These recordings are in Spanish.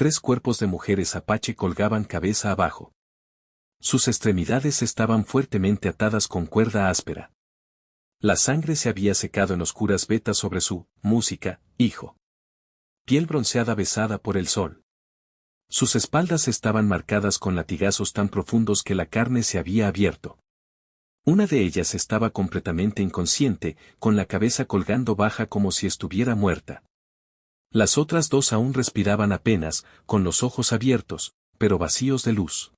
3 cuerpos de mujeres apache colgaban cabeza abajo. Sus extremidades estaban fuertemente atadas con cuerda áspera. La sangre se había secado en oscuras vetas sobre su música, hijo. Piel bronceada besada por el sol. Sus espaldas estaban marcadas con latigazos tan profundos que la carne se había abierto. Una de ellas estaba completamente inconsciente, con la cabeza colgando baja como si estuviera muerta. Las otras 2 aún respiraban apenas, con los ojos abiertos, pero vacíos de luz.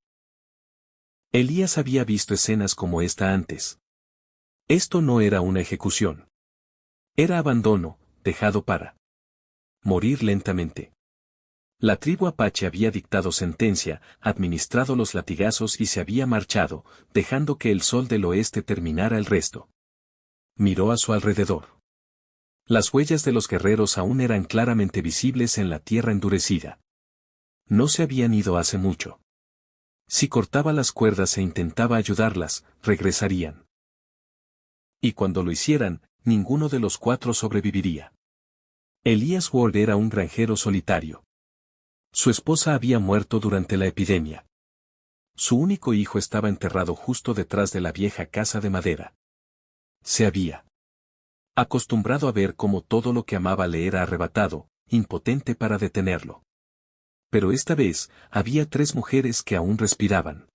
Elías había visto escenas como esta antes. Esto no era una ejecución. Era abandono, dejado para morir lentamente. La tribu apache había dictado sentencia, administrado los latigazos y se había marchado, dejando que el sol del oeste terminara el resto. Miró a su alrededor. Las huellas de los guerreros aún eran claramente visibles en la tierra endurecida. No se habían ido hace mucho. Si cortaba las cuerdas e intentaba ayudarlas, regresarían. Y cuando lo hicieran, ninguno de los 4 sobreviviría. Elías Ward era un granjero solitario. Su esposa había muerto durante la epidemia. Su único hijo estaba enterrado justo detrás de la vieja casa de madera. Se había acostumbrado a ver cómo todo lo que amaba le era arrebatado, impotente para detenerlo. Pero esta vez, había 3 mujeres que aún respiraban.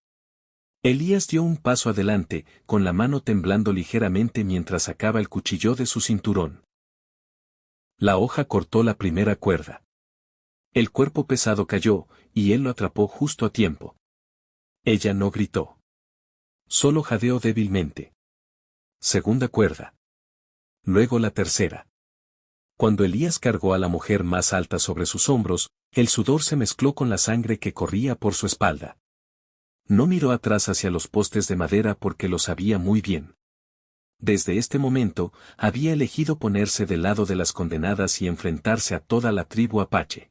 Elías dio un paso adelante, con la mano temblando ligeramente mientras sacaba el cuchillo de su cinturón. La hoja cortó la primera cuerda. El cuerpo pesado cayó, y él lo atrapó justo a tiempo. Ella no gritó. Solo jadeó débilmente. Segunda cuerda. Luego la tercera. Cuando Elías cargó a la mujer más alta sobre sus hombros, el sudor se mezcló con la sangre que corría por su espalda. No miró atrás hacia los postes de madera porque lo sabía muy bien. Desde este momento, había elegido ponerse del lado de las condenadas y enfrentarse a toda la tribu apache.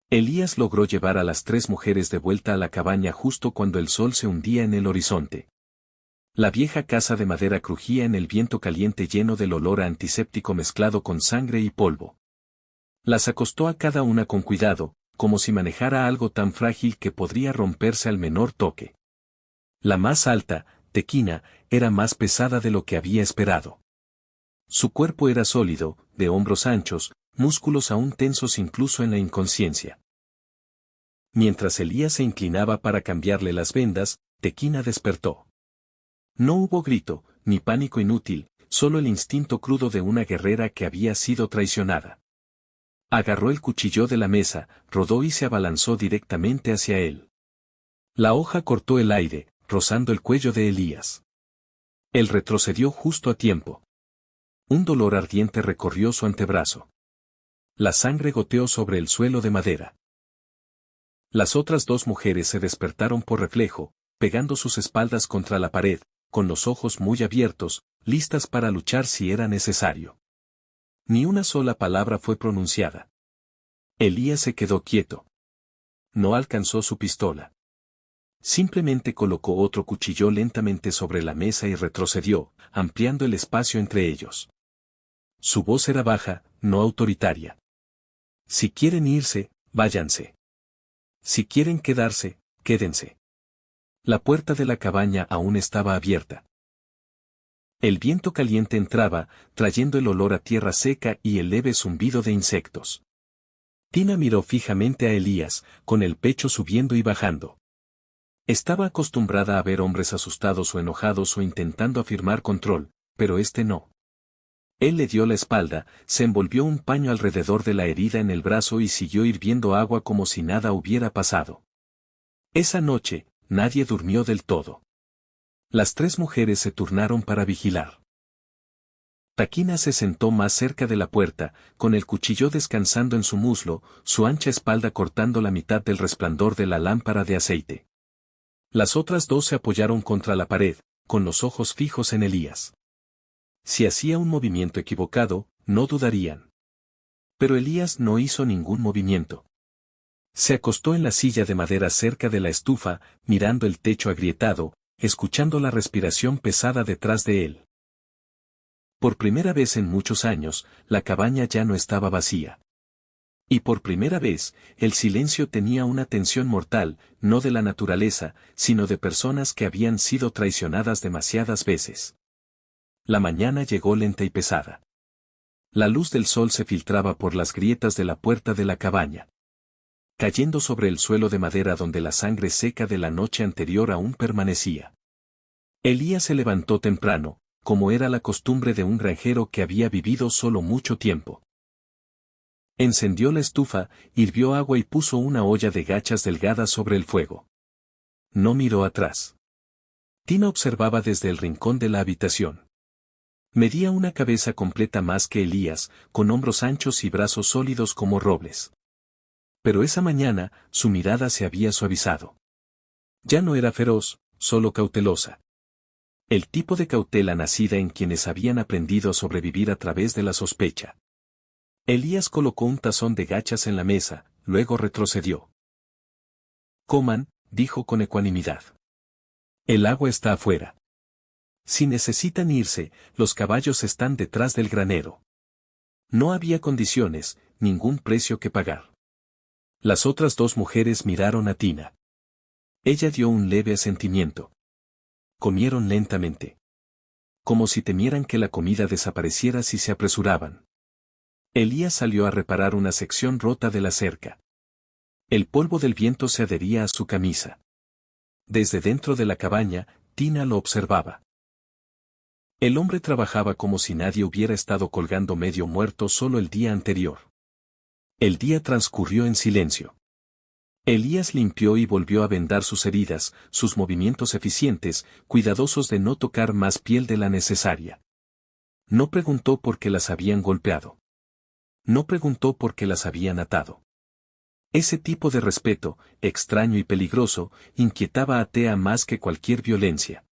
Elías logró llevar a las 3 mujeres de vuelta a la cabaña justo cuando el sol se hundía en el horizonte. La vieja casa de madera crujía en el viento caliente lleno del olor a antiséptico mezclado con sangre y polvo. Las acostó a cada una con cuidado, como si manejara algo tan frágil que podría romperse al menor toque. La más alta, Tequina, era más pesada de lo que había esperado. Su cuerpo era sólido, de hombros anchos, músculos aún tensos incluso en la inconsciencia. Mientras Elías se inclinaba para cambiarle las vendas, Tequina despertó. No hubo grito, ni pánico inútil, solo el instinto crudo de una guerrera que había sido traicionada. Agarró el cuchillo de la mesa, rodó y se abalanzó directamente hacia él. La hoja cortó el aire, rozando el cuello de Elías. Él retrocedió justo a tiempo. Un dolor ardiente recorrió su antebrazo. La sangre goteó sobre el suelo de madera. Las otras 2 mujeres se despertaron por reflejo, pegando sus espaldas contra la pared, con los ojos muy abiertos, listas para luchar si era necesario. Ni una sola palabra fue pronunciada. Elías se quedó quieto. No alcanzó su pistola. Simplemente colocó otro cuchillo lentamente sobre la mesa y retrocedió, ampliando el espacio entre ellos. Su voz era baja, no autoritaria. Si quieren irse, váyanse. Si quieren quedarse, quédense. La puerta de la cabaña aún estaba abierta. El viento caliente entraba, trayendo el olor a tierra seca y el leve zumbido de insectos. Tina miró fijamente a Elías, con el pecho subiendo y bajando. Estaba acostumbrada a ver hombres asustados o enojados o intentando afirmar control, pero este no. Él le dio la espalda, se envolvió un paño alrededor de la herida en el brazo y siguió hirviendo agua como si nada hubiera pasado. Esa noche, nadie durmió del todo. Las 3 mujeres se turnaron para vigilar. Taquina se sentó más cerca de la puerta, con el cuchillo descansando en su muslo, su ancha espalda cortando la mitad del resplandor de la lámpara de aceite. Las otras 2 se apoyaron contra la pared, con los ojos fijos en Elías. Si hacía un movimiento equivocado, no dudarían. Pero Elías no hizo ningún movimiento. Se acostó en la silla de madera cerca de la estufa, mirando el techo agrietado, escuchando la respiración pesada detrás de él. Por primera vez en muchos años, la cabaña ya no estaba vacía. Y por primera vez, el silencio tenía una tensión mortal, no de la naturaleza, sino de personas que habían sido traicionadas demasiadas veces. La mañana llegó lenta y pesada. La luz del sol se filtraba por las grietas de la puerta de la cabaña, cayendo sobre el suelo de madera donde la sangre seca de la noche anterior aún permanecía. Elías se levantó temprano, como era la costumbre de un granjero que había vivido solo mucho tiempo. Encendió la estufa, hirvió agua y puso una olla de gachas delgadas sobre el fuego. No miró atrás. Tina observaba desde el rincón de la habitación. Medía una cabeza completa más que Elías, con hombros anchos y brazos sólidos como robles. Pero esa mañana, su mirada se había suavizado. Ya no era feroz, solo cautelosa. El tipo de cautela nacida en quienes habían aprendido a sobrevivir a través de la sospecha. Elías colocó un tazón de gachas en la mesa, luego retrocedió. «Coman», dijo con ecuanimidad. «El agua está afuera. Si necesitan irse, los caballos están detrás del granero». No había condiciones, ningún precio que pagar. Las otras dos mujeres miraron a Tina. Ella dio un leve asentimiento. Comieron lentamente. Como si temieran que la comida desapareciera si se apresuraban. Elías salió a reparar una sección rota de la cerca. El polvo del viento se adhería a su camisa. Desde dentro de la cabaña, Tina lo observaba. El hombre trabajaba como si nadie hubiera estado colgando medio muerto solo el día anterior. El día transcurrió en silencio. Elías limpió y volvió a vendar sus heridas, sus movimientos eficientes, cuidadosos de no tocar más piel de la necesaria. No preguntó por qué las habían golpeado. No preguntó por qué las habían atado. Ese tipo de respeto, extraño y peligroso, inquietaba a Thea más que cualquier violencia.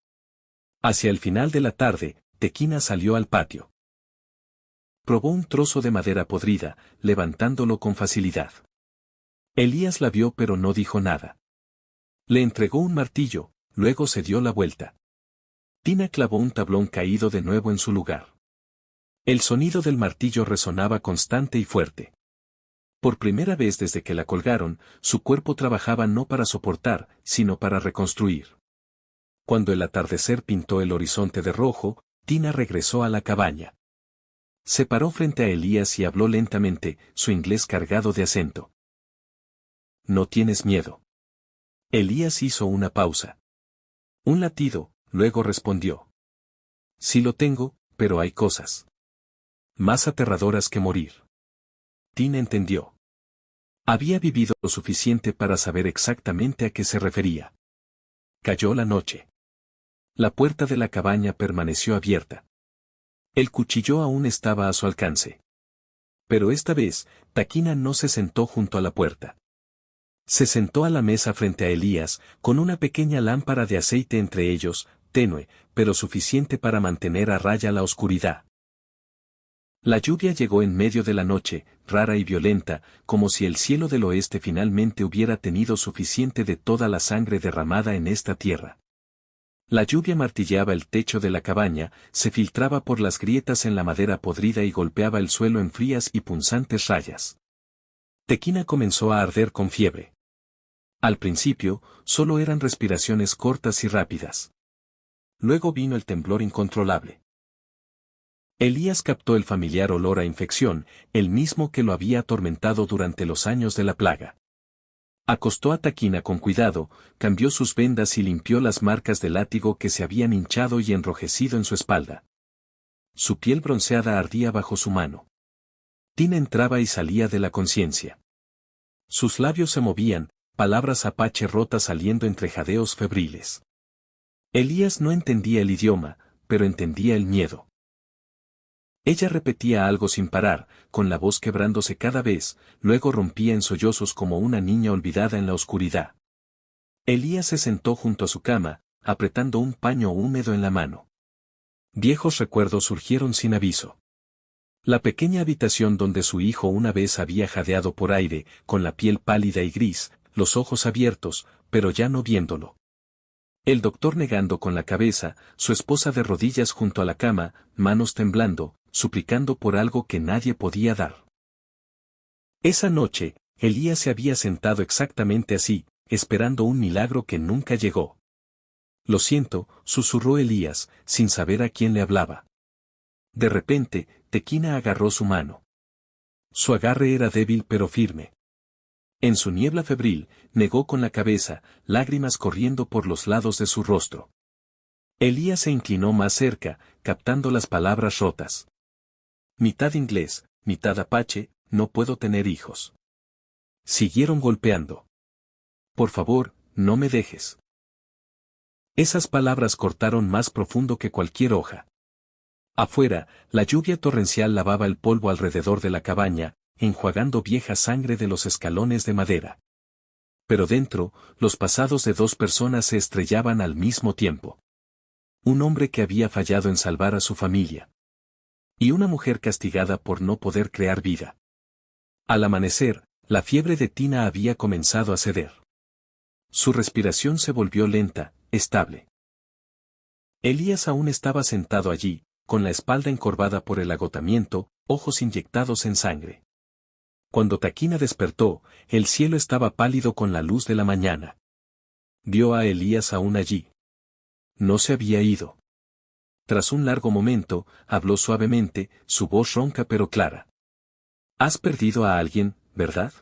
Hacia el final de la tarde, Tequina salió al patio. Probó un trozo de madera podrida, levantándolo con facilidad. Elías la vio pero no dijo nada. Le entregó un martillo, luego se dio la vuelta. Tina clavó un tablón caído de nuevo en su lugar. El sonido del martillo resonaba constante y fuerte. Por primera vez desde que la colgaron, su cuerpo trabajaba no para soportar, sino para reconstruir. Cuando el atardecer pintó el horizonte de rojo, Tina regresó a la cabaña. Se paró frente a Elías y habló lentamente, su inglés cargado de acento. «¿No tienes miedo?» Elías hizo una pausa. Un latido, luego respondió. «Sí lo tengo, pero hay cosas más aterradoras que morir». Tina entendió. Había vivido lo suficiente para saber exactamente a qué se refería. Cayó la noche. La puerta de la cabaña permaneció abierta. El cuchillo aún estaba a su alcance. Pero esta vez, Taquina no se sentó junto a la puerta. Se sentó a la mesa frente a Elías, con una pequeña lámpara de aceite entre ellos, tenue, pero suficiente para mantener a raya la oscuridad. La lluvia llegó en medio de la noche, rara y violenta, como si el cielo del oeste finalmente hubiera tenido suficiente de toda la sangre derramada en esta tierra. La lluvia martilleaba el techo de la cabaña, se filtraba por las grietas en la madera podrida y golpeaba el suelo en frías y punzantes rayas. Tequina comenzó a arder con fiebre. Al principio, solo eran respiraciones cortas y rápidas. Luego vino el temblor incontrolable. Elías captó el familiar olor a infección, el mismo que lo había atormentado durante los años de la plaga. Acostó a Taquina con cuidado, cambió sus vendas y limpió las marcas de látigo que se habían hinchado y enrojecido en su espalda. Su piel bronceada ardía bajo su mano. Tina entraba y salía de la conciencia. Sus labios se movían, palabras apache rotas saliendo entre jadeos febriles. Elías no entendía el idioma, pero entendía el miedo. Ella repetía algo sin parar, con la voz quebrándose cada vez, luego rompía en sollozos como una niña olvidada en la oscuridad. Elías se sentó junto a su cama, apretando un paño húmedo en la mano. Viejos recuerdos surgieron sin aviso. La pequeña habitación donde su hijo una vez había jadeado por aire, con la piel pálida y gris, los ojos abiertos, pero ya no viéndolo. El doctor negando con la cabeza, su esposa de rodillas junto a la cama, manos temblando, suplicando por algo que nadie podía dar. Esa noche, Elías se había sentado exactamente así, esperando un milagro que nunca llegó. Lo siento, susurró Elías, sin saber a quién le hablaba. De repente, Tequina agarró su mano. Su agarre era débil pero firme. En su niebla febril, negó con la cabeza, lágrimas corriendo por los lados de su rostro. Elías se inclinó más cerca, captando las palabras rotas. Mitad inglés, mitad apache, no puedo tener hijos. Siguieron golpeando. Por favor, no me dejes. Esas palabras cortaron más profundo que cualquier hoja. Afuera, la lluvia torrencial lavaba el polvo alrededor de la cabaña, enjuagando vieja sangre de los escalones de madera. Pero dentro, los pasados de dos personas se estrellaban al mismo tiempo. Un hombre que había fallado en salvar a su familia. Y una mujer castigada por no poder crear vida. Al amanecer, la fiebre de Tina había comenzado a ceder. Su respiración se volvió lenta, estable. Elías aún estaba sentado allí, con la espalda encorvada por el agotamiento, ojos inyectados en sangre. Cuando Taquina despertó, el cielo estaba pálido con la luz de la mañana. Vio a Elías aún allí. No se había ido. Tras un largo momento, habló suavemente, su voz ronca pero clara. «Has perdido a alguien, ¿verdad?»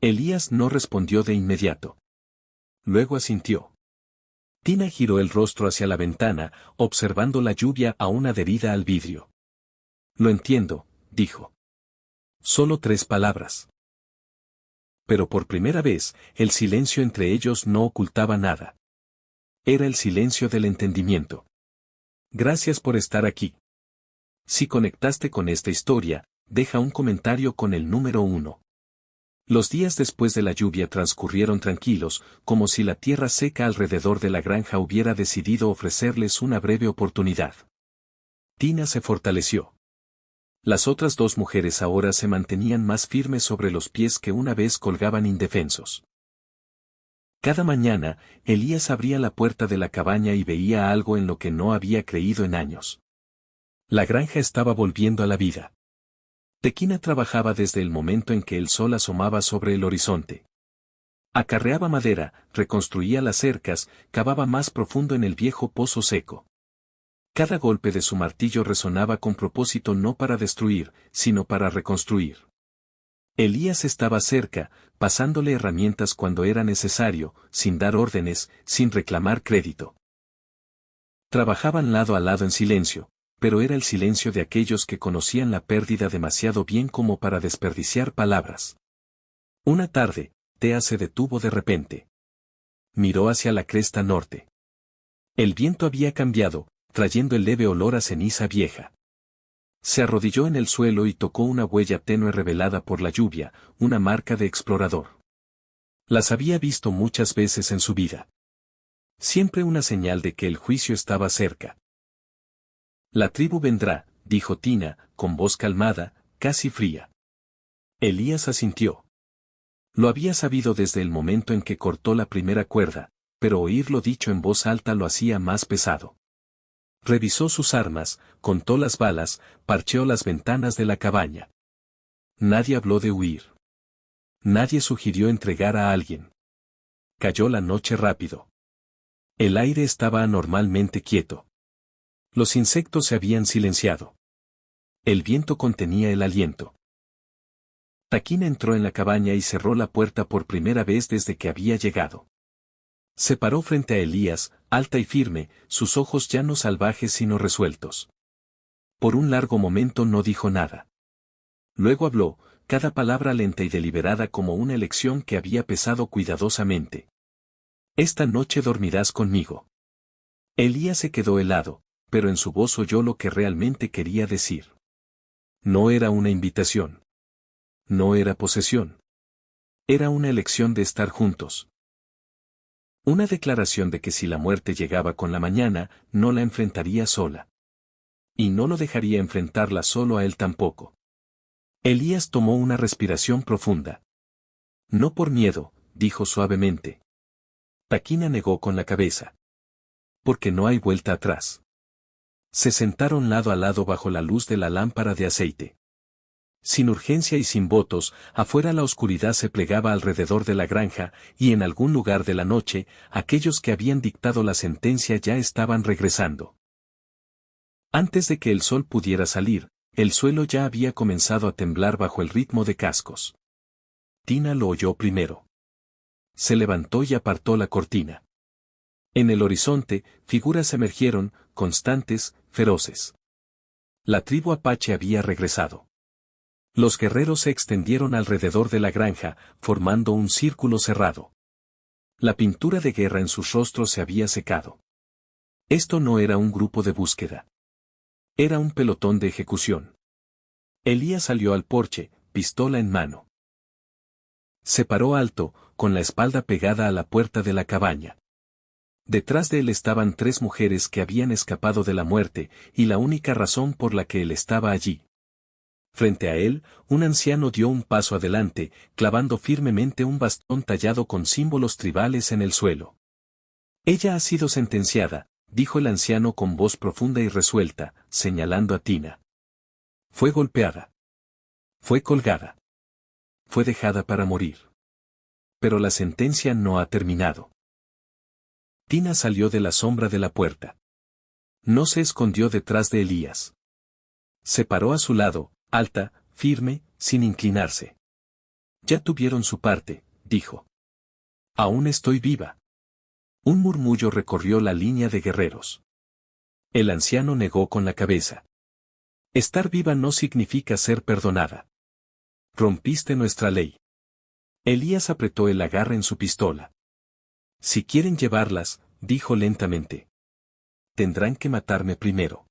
Elías no respondió de inmediato. Luego asintió. Tina giró el rostro hacia la ventana, observando la lluvia aún adherida al vidrio. «Lo entiendo», dijo. Solo 3 palabras. Pero por primera vez, el silencio entre ellos no ocultaba nada. Era el silencio del entendimiento. Gracias por estar aquí. Si conectaste con esta historia, deja un comentario con el número 1. Los días después de la lluvia transcurrieron tranquilos, como si la tierra seca alrededor de la granja hubiera decidido ofrecerles una breve oportunidad. Tina se fortaleció. Las otras 2 mujeres ahora se mantenían más firmes sobre los pies que una vez colgaban indefensos. Cada mañana, Elías abría la puerta de la cabaña y veía algo en lo que no había creído en años. La granja estaba volviendo a la vida. Tequina trabajaba desde el momento en que el sol asomaba sobre el horizonte. Acarreaba madera, reconstruía las cercas, cavaba más profundo en el viejo pozo seco. Cada golpe de su martillo resonaba con propósito no para destruir, sino para reconstruir. Elías estaba cerca, pasándole herramientas cuando era necesario, sin dar órdenes, sin reclamar crédito. Trabajaban lado a lado en silencio, pero era el silencio de aquellos que conocían la pérdida demasiado bien como para desperdiciar palabras. Una tarde, Thea se detuvo de repente. Miró hacia la cresta norte. El viento había cambiado, trayendo el leve olor a ceniza vieja. Se arrodilló en el suelo y tocó una huella tenue revelada por la lluvia, una marca de explorador. Las había visto muchas veces en su vida. Siempre una señal de que el juicio estaba cerca. La tribu vendrá, dijo Tina, con voz calmada, casi fría. Elías asintió. Lo había sabido desde el momento en que cortó la primera cuerda, pero oírlo dicho en voz alta lo hacía más pesado. Revisó sus armas, contó las balas, parcheó las ventanas de la cabaña. Nadie habló de huir. Nadie sugirió entregar a alguien. Cayó la noche rápido. El aire estaba anormalmente quieto. Los insectos se habían silenciado. El viento contenía el aliento. Taquina entró en la cabaña y cerró la puerta por primera vez desde que había llegado. Se paró frente a Elías, alta y firme, sus ojos ya no salvajes sino resueltos. Por un largo momento no dijo nada. Luego habló, cada palabra lenta y deliberada como una elección que había pesado cuidadosamente. Esta noche dormirás conmigo. Elías se quedó helado, pero en su voz oyó lo que realmente quería decir. No era una invitación. No era posesión. Era una elección de estar juntos. Una declaración de que si la muerte llegaba con la mañana, no la enfrentaría sola. Y no lo dejaría enfrentarla solo a él tampoco. Elías tomó una respiración profunda. No por miedo, dijo suavemente. Taquina negó con la cabeza. Porque no hay vuelta atrás. Se sentaron lado a lado bajo la luz de la lámpara de aceite. Sin urgencia y sin votos, afuera la oscuridad se plegaba alrededor de la granja, y en algún lugar de la noche, aquellos que habían dictado la sentencia ya estaban regresando. Antes de que el sol pudiera salir, el suelo ya había comenzado a temblar bajo el ritmo de cascos. Tina lo oyó primero. Se levantó y apartó la cortina. En el horizonte, figuras emergieron, constantes, feroces. La tribu apache había regresado. Los guerreros se extendieron alrededor de la granja, formando un círculo cerrado. La pintura de guerra en sus rostros se había secado. Esto no era un grupo de búsqueda. Era un pelotón de ejecución. Elías salió al porche, pistola en mano. Se paró alto, con la espalda pegada a la puerta de la cabaña. Detrás de él estaban 3 mujeres que habían escapado de la muerte, y la única razón por la que él estaba allí. Frente a él, un anciano dio un paso adelante, clavando firmemente un bastón tallado con símbolos tribales en el suelo. Ella ha sido sentenciada, dijo el anciano con voz profunda y resuelta, señalando a Tina. Fue golpeada. Fue colgada. Fue dejada para morir. Pero la sentencia no ha terminado. Tina salió de la sombra de la puerta. No se escondió detrás de Elías. Se paró a su lado, alta, firme, sin inclinarse. Ya tuvieron su parte, dijo. Aún estoy viva. Un murmullo recorrió la línea de guerreros. El anciano negó con la cabeza. Estar viva no significa ser perdonada. Rompiste nuestra ley. Elías apretó el agarre en su pistola. Si quieren llevarlas, dijo lentamente. Tendrán que matarme primero.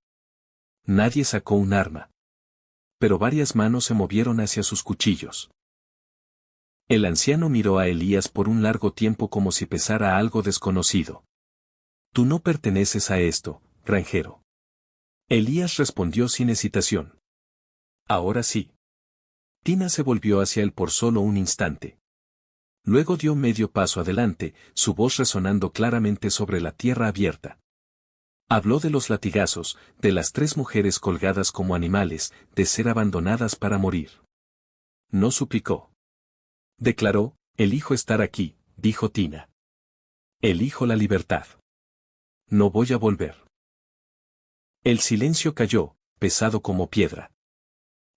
Nadie sacó un arma. Pero varias manos se movieron hacia sus cuchillos. El anciano miró a Elías por un largo tiempo como si pesara algo desconocido. Tú no perteneces a esto, granjero. Elías respondió sin hesitación. Ahora sí. Tina se volvió hacia él por solo un instante. Luego dio medio paso adelante, su voz resonando claramente sobre la tierra abierta. Habló de los latigazos, de las 3 mujeres colgadas como animales, de ser abandonadas para morir. No suplicó. Declaró, elijo estar aquí, dijo Tina. Elijo la libertad. No voy a volver. El silencio cayó, pesado como piedra.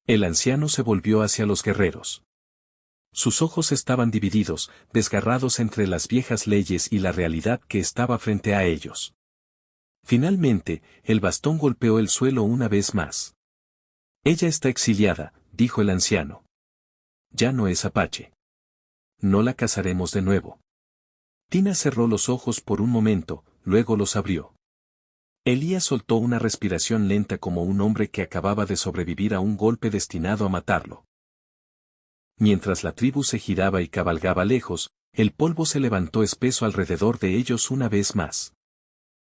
El anciano se volvió hacia los guerreros. Sus ojos estaban divididos, desgarrados entre las viejas leyes y la realidad que estaba frente a ellos. Finalmente, el bastón golpeó el suelo una vez más. Ella está exiliada, dijo el anciano. Ya no es apache. No la casaremos de nuevo. Tina cerró los ojos por un momento, luego los abrió. Elías soltó una respiración lenta como un hombre que acababa de sobrevivir a un golpe destinado a matarlo. Mientras la tribu se giraba y cabalgaba lejos, el polvo se levantó espeso alrededor de ellos una vez más.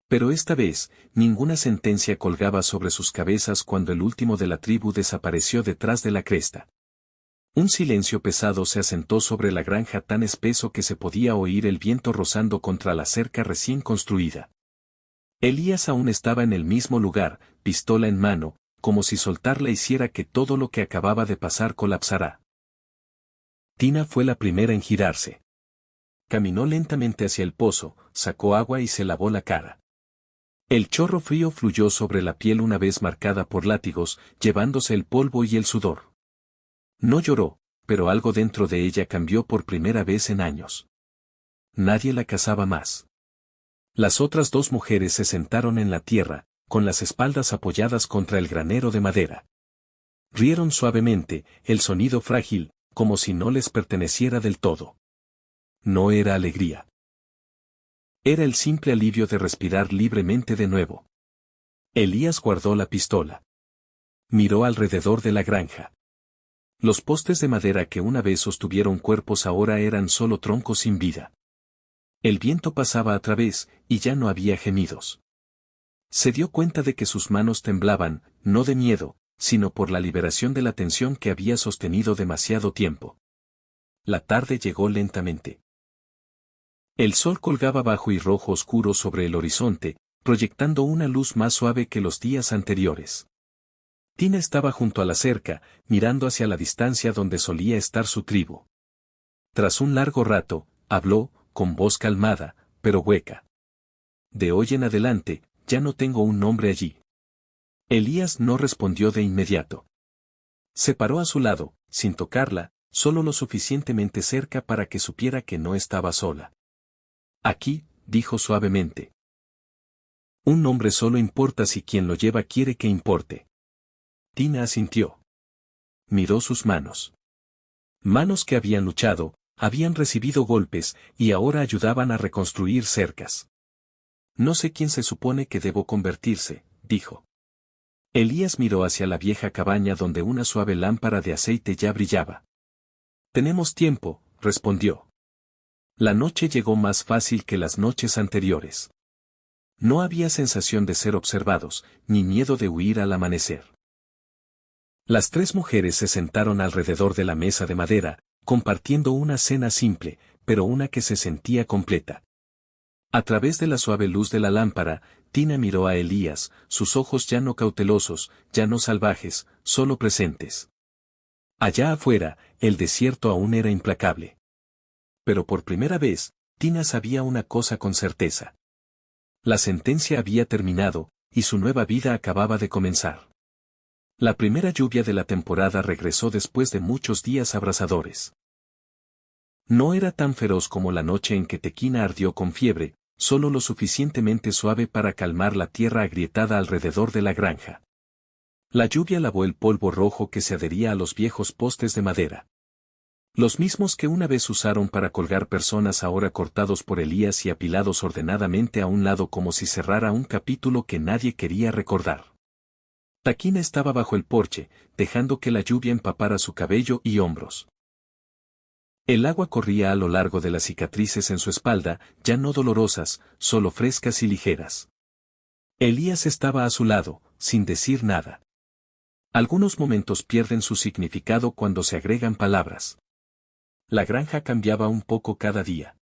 Pero esta vez, ninguna sentencia colgaba sobre sus cabezas cuando el último de la tribu desapareció detrás de la cresta. Un silencio pesado se asentó sobre la granja tan espeso que se podía oír el viento rozando contra la cerca recién construida. Elías aún estaba en el mismo lugar, pistola en mano, como si soltarla hiciera que todo lo que acababa de pasar colapsara. Tina fue la primera en girarse. Caminó lentamente hacia el pozo, sacó agua y se lavó la cara. El chorro frío fluyó sobre la piel una vez marcada por látigos, llevándose el polvo y el sudor. No lloró, pero algo dentro de ella cambió por primera vez en años. Nadie la casaba más. Las otras 2 mujeres se sentaron en la tierra, con las espaldas apoyadas contra el granero de madera. Rieron suavemente, el sonido frágil, como si no les perteneciera del todo. No era alegría. Era el simple alivio de respirar libremente de nuevo. Elías guardó la pistola. Miró alrededor de la granja. Los postes de madera que una vez sostuvieron cuerpos ahora eran solo troncos sin vida. El viento pasaba a través, y ya no había gemidos. Se dio cuenta de que sus manos temblaban, no de miedo, sino por la liberación de la tensión que había sostenido demasiado tiempo. La tarde llegó lentamente. El sol colgaba bajo y rojo oscuro sobre el horizonte, proyectando una luz más suave que los días anteriores. Tina estaba junto a la cerca, mirando hacia la distancia donde solía estar su tribu. Tras un largo rato, habló, con voz calmada, pero hueca. De hoy en adelante, ya no tengo un nombre allí. Elías no respondió de inmediato. Se paró a su lado, sin tocarla, solo lo suficientemente cerca para que supiera que no estaba sola. Aquí, dijo suavemente. Un nombre solo importa si quien lo lleva quiere que importe. Tina asintió. Miró sus manos. Manos que habían luchado, habían recibido golpes, y ahora ayudaban a reconstruir cercas. No sé quién se supone que debo convertirse, dijo. Elías miró hacia la vieja cabaña donde una suave lámpara de aceite ya brillaba. Tenemos tiempo, respondió. La noche llegó más fácil que las noches anteriores. No había sensación de ser observados, ni miedo de huir al amanecer. Las tres mujeres se sentaron alrededor de la mesa de madera, compartiendo una cena simple, pero una que se sentía completa. A través de la suave luz de la lámpara, Tina miró a Elías, sus ojos ya no cautelosos, ya no salvajes, solo presentes. Allá afuera, el desierto aún era implacable. Pero por primera vez, Tina sabía una cosa con certeza. La sentencia había terminado, y su nueva vida acababa de comenzar. La primera lluvia de la temporada regresó después de muchos días abrasadores. No era tan feroz como la noche en que Tequina ardió con fiebre, solo lo suficientemente suave para calmar la tierra agrietada alrededor de la granja. La lluvia lavó el polvo rojo que se adhería a los viejos postes de madera. Los mismos que una vez usaron para colgar personas ahora cortados por Elías y apilados ordenadamente a un lado como si cerrara un capítulo que nadie quería recordar. Tequina estaba bajo el porche, dejando que la lluvia empapara su cabello y hombros. El agua corría a lo largo de las cicatrices en su espalda, ya no dolorosas, solo frescas y ligeras. Elías estaba a su lado, sin decir nada. Algunos momentos pierden su significado cuando se agregan palabras. La granja cambiaba un poco cada día.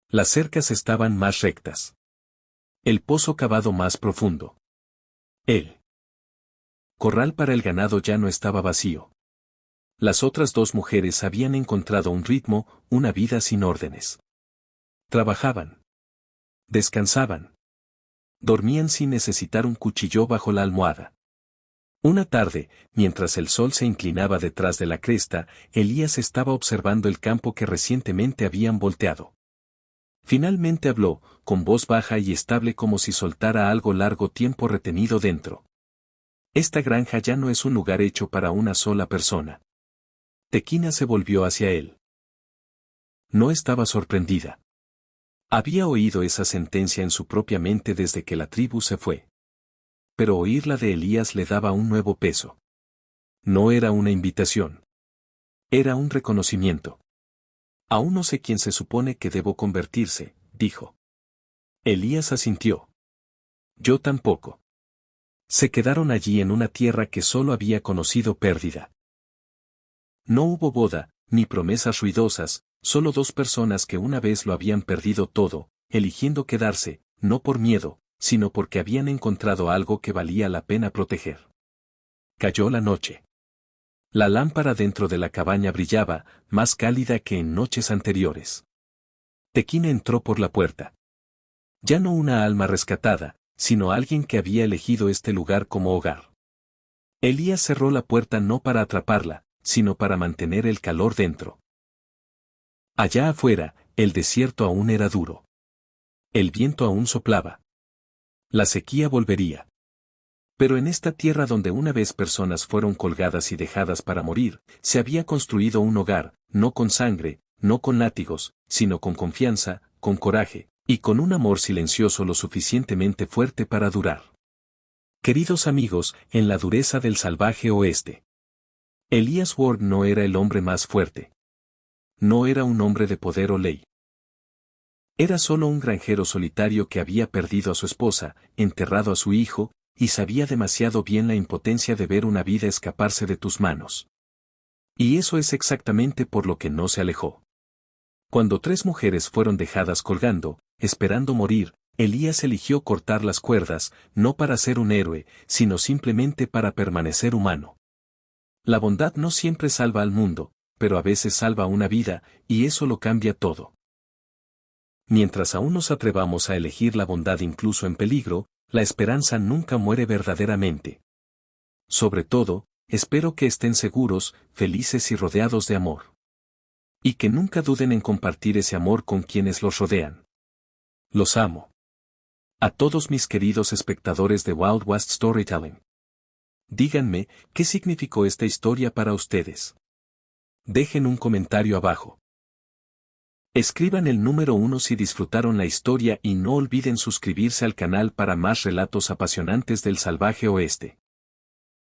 Las cercas estaban más rectas. El pozo cavado más profundo. El corral para el ganado ya no estaba vacío. Las otras dos mujeres habían encontrado un ritmo, una vida sin órdenes. Trabajaban. Descansaban. Dormían sin necesitar un cuchillo bajo la almohada. Una tarde, mientras el sol se inclinaba detrás de la cresta, Elías estaba observando el campo que recientemente habían volteado. Finalmente habló, con voz baja y estable como si soltara algo largo tiempo retenido dentro. Esta granja ya no es un lugar hecho para una sola persona. Tequina se volvió hacia él. No estaba sorprendida. Había oído esa sentencia en su propia mente desde que la tribu se fue. Pero oírla de Elías le daba un nuevo peso. No era una invitación. Era un reconocimiento. Aún no sé quién se supone que debo convertirse, dijo. Elías asintió. Yo tampoco. Se quedaron allí en una tierra que solo había conocido pérdida. No hubo boda, ni promesas ruidosas, solo dos personas que una vez lo habían perdido todo, eligiendo quedarse, no por miedo, sino porque habían encontrado algo que valía la pena proteger. Cayó la noche. La lámpara dentro de la cabaña brillaba, más cálida que en noches anteriores. Tequina entró por la puerta. Ya no una alma rescatada, sino alguien que había elegido este lugar como hogar. Elías cerró la puerta no para atraparla, sino para mantener el calor dentro. Allá afuera, el desierto aún era duro. El viento aún soplaba. La sequía volvería. Pero en esta tierra donde una vez personas fueron colgadas y dejadas para morir, se había construido un hogar, no con sangre, no con látigos, sino con confianza, con coraje, y con un amor silencioso lo suficientemente fuerte para durar. Queridos amigos, en la dureza del salvaje oeste. Elías Ward no era el hombre más fuerte. No era un hombre de poder o ley. Era solo un granjero solitario que había perdido a su esposa, enterrado a su hijo, y sabía demasiado bien la impotencia de ver una vida escaparse de tus manos. Y eso es exactamente por lo que no se alejó. Cuando tres mujeres fueron dejadas colgando, esperando morir, Elías eligió cortar las cuerdas, no para ser un héroe, sino simplemente para permanecer humano. La bondad no siempre salva al mundo, pero a veces salva una vida, y eso lo cambia todo. Mientras aún nos atrevamos a elegir la bondad incluso en peligro, la esperanza nunca muere verdaderamente. Sobre todo, espero que estén seguros, felices y rodeados de amor. Y que nunca duden en compartir ese amor con quienes los rodean. Los amo. A todos mis queridos espectadores de Wild West Storytelling. Díganme, ¿qué significó esta historia para ustedes? Dejen un comentario abajo. Escriban el número 1 si disfrutaron la historia y no olviden suscribirse al canal para más relatos apasionantes del salvaje oeste.